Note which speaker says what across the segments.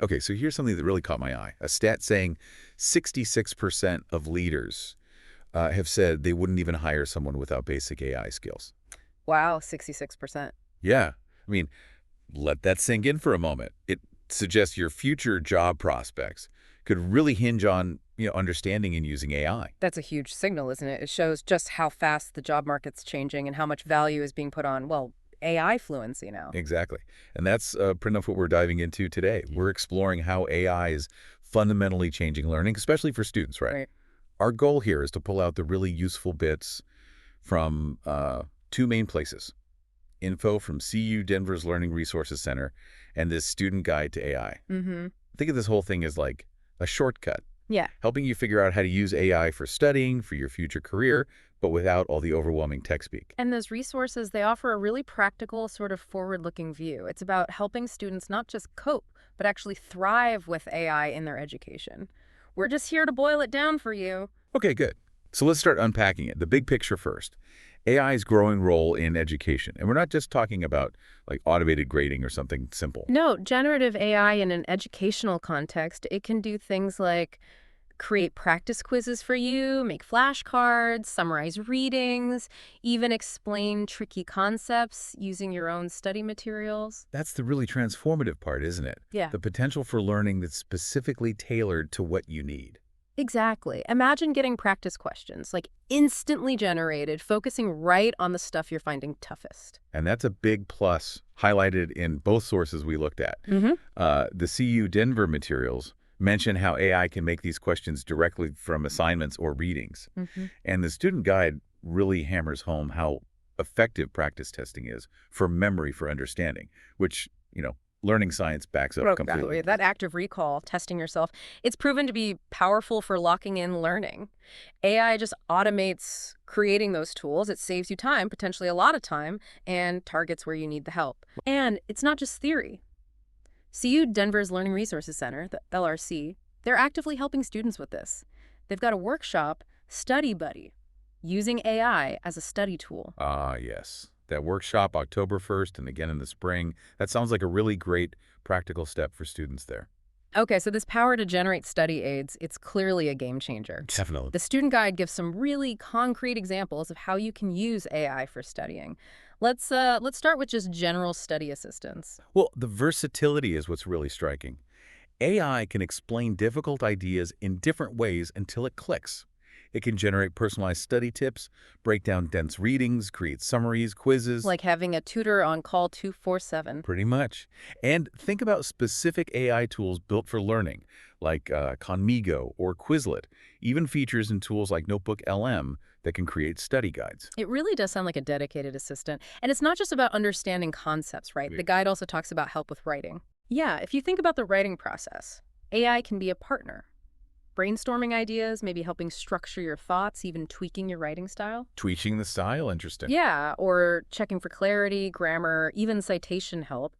Speaker 1: Okay, so here's something that really caught my eye. A stat saying 66% of leaders have said they wouldn't even hire someone without basic AI skills.
Speaker 2: Wow, 66%.
Speaker 1: Yeah. I mean, let that sink in for a moment. It suggests your future job prospects could really hinge on, understanding and using AI.
Speaker 2: That's a huge signal, isn't it? It shows just how fast the job market's changing and how much value is being put on, well, AI fluency now.
Speaker 1: Exactly. And that's pretty much what we're diving into today. We're exploring how AI is fundamentally changing learning, especially for students, right?
Speaker 2: Right.
Speaker 1: Our goal here is to pull out the really useful bits from two main places: info from CU Denver's Learning Resources Center and this student guide to AI.
Speaker 2: Mm-hmm.
Speaker 1: Think of this whole thing as like a shortcut,
Speaker 2: Yeah.
Speaker 1: helping you figure out how to use AI for studying, for your future career, but without all the overwhelming tech speak.
Speaker 2: And those resources, they offer a really practical, sort of forward-looking view. It's about helping students not just cope, but actually thrive with AI in their education. We're just here to boil it down for you.
Speaker 1: Okay, good. So let's start unpacking it. The big picture first. AI's growing role in education. And we're not just talking about like automated grading or something simple.
Speaker 2: No, generative AI in an educational context, it can do things like create practice quizzes for you, make flashcards, summarize readings, even explain tricky concepts using your own study materials.
Speaker 1: That's the really transformative part, isn't it?
Speaker 2: Yeah.
Speaker 1: The potential for learning that's specifically tailored to what you need.
Speaker 2: Exactly. Imagine getting practice questions, like instantly generated, focusing right on the stuff you're finding toughest.
Speaker 1: And that's a big plus, highlighted in both sources we looked at.
Speaker 2: Mm-hmm.
Speaker 1: The CU Denver materials mention how AI can make these questions directly from assignments or readings.
Speaker 2: Mm-hmm.
Speaker 1: And the student guide really hammers home how effective practice testing is for memory for understanding, which, learning science backs up completely.
Speaker 2: That active recall, testing yourself, it's proven to be powerful for locking in learning. AI just automates creating those tools. It saves you time, potentially a lot of time, and targets where you need the help. And it's not just theory. CU Denver's Learning Resources Center, the LRC, they're actively helping students with this. They've got a workshop, Study Buddy, using AI as a study tool.
Speaker 1: Ah, yes. That workshop October 1st and again in the spring. That sounds like a really great practical step for students there.
Speaker 2: Okay, so this power to generate study aids, it's clearly a game changer.
Speaker 1: Definitely.
Speaker 2: The student guide gives some really concrete examples of how you can use AI for studying. Let's start with just general study assistance.
Speaker 1: Well, the versatility is what's really striking. AI can explain difficult ideas in different ways until it clicks. It can generate personalized study tips, break down dense readings, create summaries, quizzes.
Speaker 2: Like having a tutor on call 24/7.
Speaker 1: Pretty much. And think about specific AI tools built for learning, like Conmigo or Quizlet, even features in tools like Notebook LM that can create study guides.
Speaker 2: It really does sound like a dedicated assistant. And it's not just about understanding concepts, right?
Speaker 1: Yeah.
Speaker 2: The guide also talks about help with writing. Yeah, if you think about the writing process, AI can be a partner. Brainstorming ideas, maybe helping structure your thoughts, even tweaking your writing style.
Speaker 1: Tweaking the style? Interesting.
Speaker 2: Yeah, or checking for clarity, grammar, even citation help.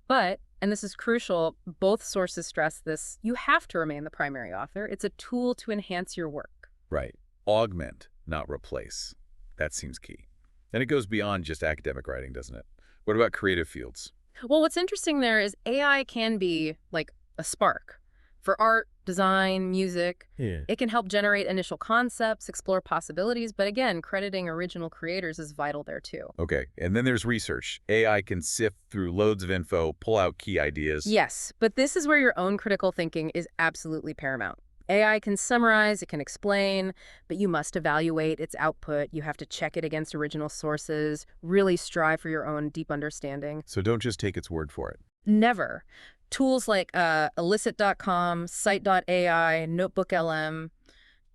Speaker 2: But, and this is crucial, both sources stress this, you have to remain the primary author. It's a tool to enhance your work.
Speaker 1: Right. Augment, not replace. That seems key. And it goes beyond just academic writing, doesn't it? What about creative fields?
Speaker 2: Well, what's interesting there is AI can be like a spark for art, design, music.
Speaker 1: Yeah.
Speaker 2: It can help generate initial concepts, explore possibilities, but again, crediting original creators is vital there too.
Speaker 1: Okay, and then there's research. AI can sift through loads of info, pull out key ideas.
Speaker 2: Yes, but this is where your own critical thinking is absolutely paramount. AI can summarize, it can explain, but you must evaluate its output. You have to check it against original sources, really strive for your own deep understanding.
Speaker 1: So don't just take its word for it.
Speaker 2: Never. Tools like elicit.com, Cite.ai, Notebook LM,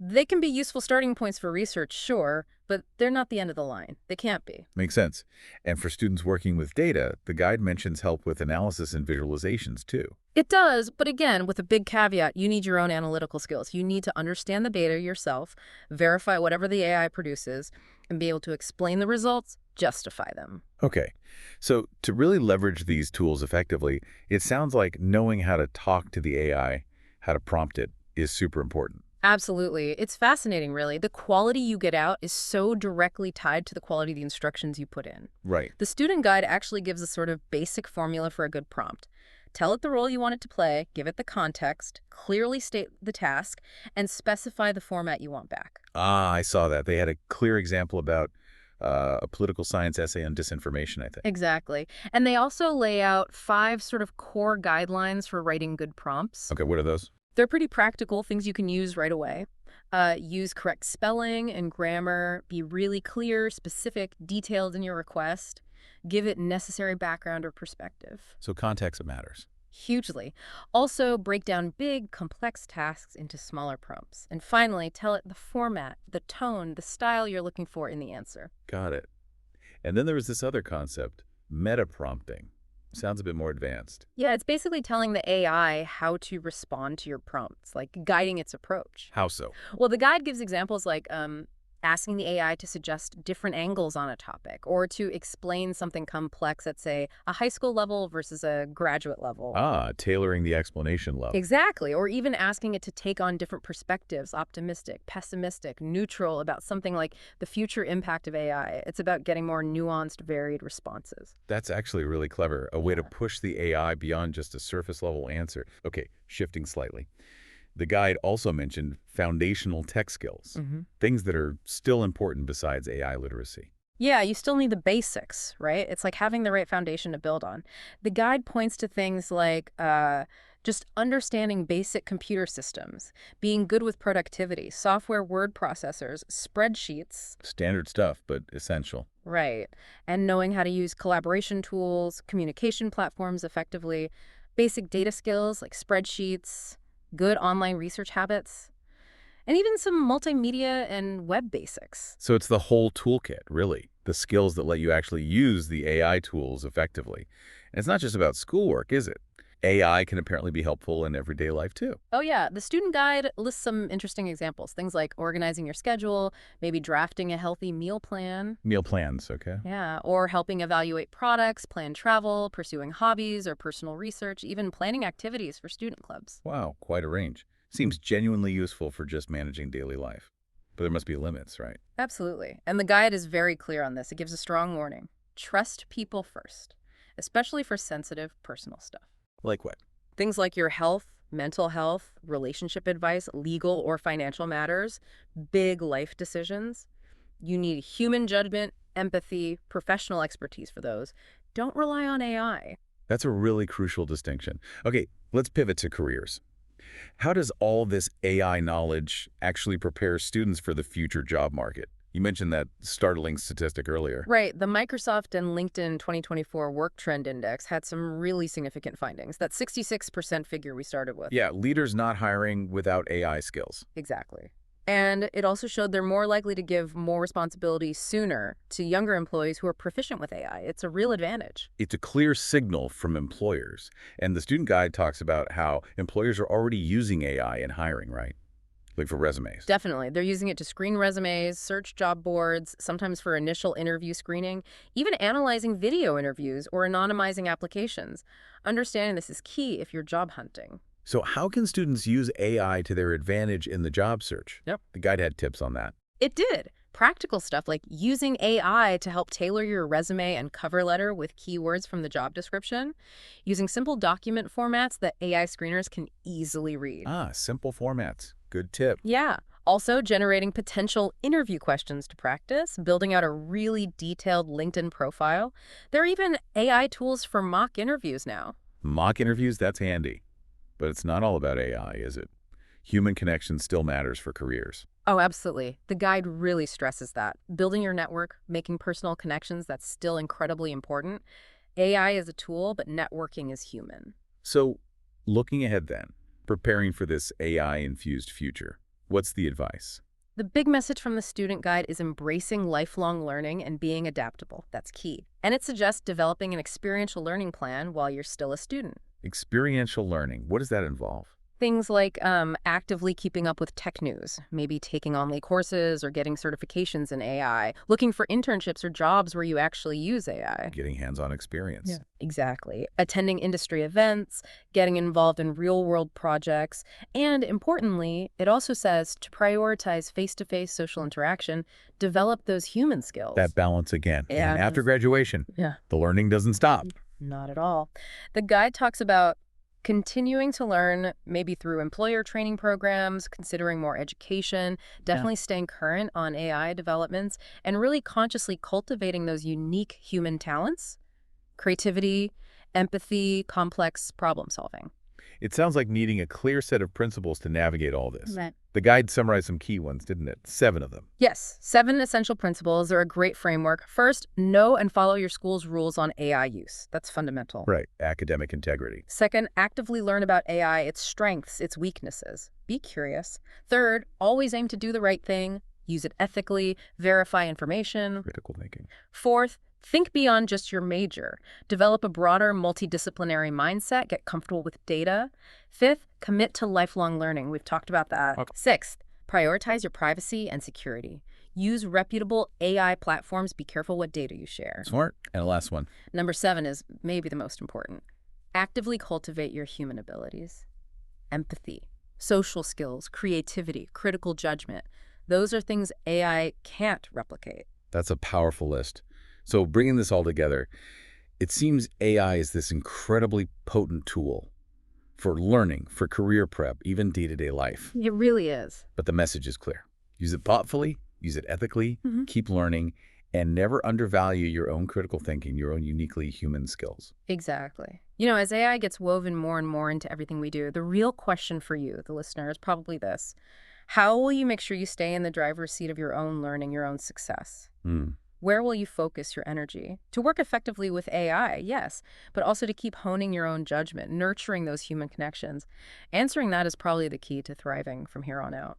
Speaker 2: they can be useful starting points for research, sure, but they're not the end of the line. They can't be.
Speaker 1: Makes sense. And for students working with data, the guide mentions help with analysis and visualizations too.
Speaker 2: It does, but again, with a big caveat, you need your own analytical skills. You need to understand the data yourself, verify whatever the AI produces, and be able to explain the results, justify them.
Speaker 1: Okay, so to really leverage these tools effectively, it sounds like knowing how to talk to the AI, how to prompt it, is super important.
Speaker 2: Absolutely. It's fascinating, really. The quality you get out is so directly tied to the quality of the instructions you put in.
Speaker 1: Right.
Speaker 2: The student guide actually gives a sort of basic formula for a good prompt. Tell it the role you want it to play, give it the context, clearly state the task, and specify the format you want back.
Speaker 1: Ah, I saw that. They had a clear example about a political science essay on disinformation, I think.
Speaker 2: Exactly. And they also lay out 5 sort of core guidelines for writing good prompts.
Speaker 1: Okay, what are those?
Speaker 2: They're pretty practical, things you can use right away. Use correct spelling and grammar. Be really clear, specific, detailed in your request. Give it necessary background or perspective.
Speaker 1: So context matters.
Speaker 2: Hugely. Also, break down big, complex tasks into smaller prompts. And finally, tell it the format, the tone, the style you're looking for in the answer.
Speaker 1: Got it. And then there was this other concept, meta prompting. Sounds a bit more advanced.
Speaker 2: Yeah, it's basically telling the AI how to respond to your prompts, like guiding its approach.
Speaker 1: How so?
Speaker 2: Well, the guide gives examples like asking the AI to suggest different angles on a topic or to explain something complex at, say, a high school level versus a graduate level.
Speaker 1: Ah, tailoring the explanation level.
Speaker 2: Exactly. Or even asking it to take on different perspectives, optimistic, pessimistic, neutral, about something like the future impact of AI. It's about getting more nuanced, varied responses.
Speaker 1: That's actually really clever, a way to push the AI beyond just a surface-level answer. Okay, shifting slightly. The guide also mentioned foundational tech skills, things that are still important besides AI literacy.
Speaker 2: Yeah, you still need the basics, right? It's like having the right foundation to build on. The guide points to things like just understanding basic computer systems, being good with productivity, software word processors, spreadsheets,
Speaker 1: Standard stuff, but essential.
Speaker 2: right, and knowing how to use collaboration tools, communication platforms effectively, basic data skills like spreadsheets, good online research habits, and even some multimedia and web basics.
Speaker 1: So it's the whole toolkit, really, the skills that let you actually use the AI tools effectively. And it's not just about schoolwork, is it? AI can apparently be helpful in everyday life, too.
Speaker 2: Oh yeah, the student guide lists some interesting examples, things like organizing your schedule, maybe drafting a healthy meal plan,
Speaker 1: Meal plans, okay?
Speaker 2: yeah, or helping evaluate products, plan travel, pursuing hobbies or personal research, even planning activities for student clubs.
Speaker 1: Wow, quite a range. Seems genuinely useful for just managing daily life. But there must be limits, right?
Speaker 2: Absolutely. And the guide is very clear on this. It gives a strong warning. Trust people first, especially for sensitive personal stuff.
Speaker 1: Like what?
Speaker 2: Things like your health, mental health, relationship advice, legal or financial matters, big life decisions. You need human judgment, empathy, professional expertise for those. Don't rely on AI.
Speaker 1: That's a really crucial distinction. Okay, let's pivot to careers. How does all this AI knowledge actually prepare students for the future job market? You mentioned that startling statistic earlier.
Speaker 2: Right. The Microsoft and LinkedIn 2024 Work Trend Index had some really significant findings. That 66% figure we started with.
Speaker 1: Yeah, leaders not hiring without AI skills.
Speaker 2: Exactly. And it also showed they're more likely to give more responsibility sooner to younger employees who are proficient with AI. It's a real advantage.
Speaker 1: It's a clear signal from employers. And the student guide talks about how employers are already using AI in hiring, right? Like for resumes.
Speaker 2: Definitely. They're using it to screen resumes, search job boards, sometimes for initial interview screening, even analyzing video interviews or anonymizing applications. Understanding this is key if you're job hunting.
Speaker 1: So how can students use AI to their advantage in the job search?
Speaker 2: Yep.
Speaker 1: The guide had tips on that.
Speaker 2: It did. Practical stuff like using AI to help tailor your resume and cover letter with keywords from the job description, using simple document formats that AI screeners can easily read.
Speaker 1: Ah, simple formats. Good tip.
Speaker 2: Yeah. Also, generating potential interview questions to practice, building out a really detailed LinkedIn profile. There are even AI tools for mock interviews now.
Speaker 1: Mock interviews, that's handy. But it's not all about AI, is it? Human connection still matters for careers.
Speaker 2: Oh, absolutely. The guide really stresses that. Building your network, making personal connections, that's still incredibly important. AI is a tool, but networking is human.
Speaker 1: So, looking ahead then, preparing for this AI-infused future, what's the advice?
Speaker 2: The big message from the student guide is embracing lifelong learning and being adaptable. That's key. And it suggests developing an experiential learning plan while you're still a student.
Speaker 1: Experiential learning, what does that involve?
Speaker 2: Things like actively keeping up with tech news, maybe taking online courses or getting certifications in AI, looking for internships or jobs where you actually use AI.
Speaker 1: Getting hands-on experience.
Speaker 2: Yeah, exactly. Attending industry events, getting involved in real-world projects, and importantly, it also says to prioritize face-to-face social interaction, develop those human skills.
Speaker 1: That balance again.
Speaker 2: Yeah,
Speaker 1: And after graduation,
Speaker 2: yeah.
Speaker 1: the learning doesn't stop.
Speaker 2: Not at all. The guide talks about Continuing to learn, maybe through employer training programs, considering more education,
Speaker 3: Yeah.
Speaker 2: definitely staying current on AI developments, and really consciously cultivating those unique human talents, creativity, empathy, complex problem solving.
Speaker 1: It sounds like needing a clear set of principles to navigate all this.
Speaker 3: Right.
Speaker 1: The guide summarized some key ones, didn't it? 7 of them.
Speaker 2: Yes, 7 essential principles are a great framework. First, know and follow your school's rules on AI use. That's fundamental.
Speaker 1: Right. Academic integrity.
Speaker 2: Second, actively learn about AI, its strengths, its weaknesses. Be curious. Third, always aim to do the right thing, use it ethically, verify information.
Speaker 1: Critical thinking.
Speaker 2: Fourth, think beyond just your major. Develop a broader, multidisciplinary mindset, get comfortable with data. Fifth, commit to lifelong learning. We've talked about that.
Speaker 1: Okay.
Speaker 2: Sixth, prioritize your privacy and security. Use reputable AI platforms. Be careful what data you share.
Speaker 1: Smart. And the last one.
Speaker 2: Number 7 is maybe the most important. Actively cultivate your human abilities. Empathy, social skills, creativity, critical judgment. Those are things AI can't replicate.
Speaker 1: That's a powerful list. So bringing this all together, it seems AI is this incredibly potent tool for learning, for career prep, even day-to-day life.
Speaker 2: It really is.
Speaker 1: But the message is clear. Use it thoughtfully, use it ethically,
Speaker 2: Mhm.
Speaker 1: keep learning, and never undervalue your own critical thinking, your own uniquely human skills.
Speaker 2: Exactly. As AI gets woven more and more into everything we do, the real question for you, the listener, is probably this. How will you make sure you stay in the driver's seat of your own learning, your own success?
Speaker 1: Hmm.
Speaker 2: Where will you focus your energy? To work effectively with AI, yes, but also to keep honing your own judgment, nurturing those human connections. Answering that is probably the key to thriving from here on out.